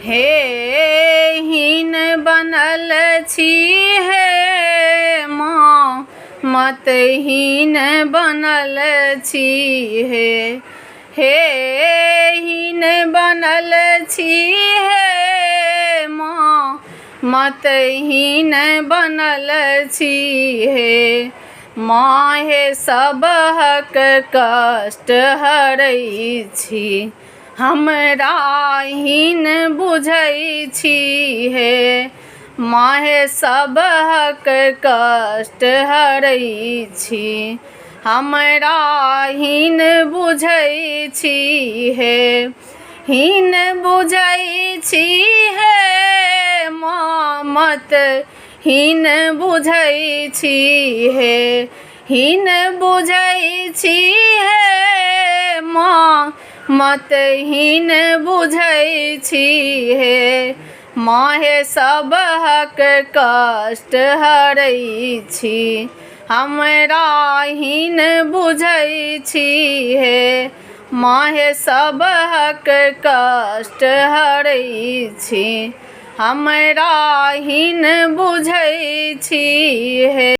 हे हीन बनल छी हे माँ मतहीन बनल छी हे हीन बनल छी हे माँ मतहीन बनल छी हे माँ हे सबहक कष्ट हरै छी हमरा हीन बुझै छी हे माँ हे सबहक कष्ट हरै छी हमरा हीन बुझै छी हे हीन बुझै छी हे माँ मतहीन बुझै छी हे हीन बुझै छी हे माँ मतहीन बुझै छी हे माँ हे सबहक कष्ट हरै छी हमरा हीन बुझै छी हे माँ हे सबहक कष्ट हरै छी हमरा हीन बुझै छी हे।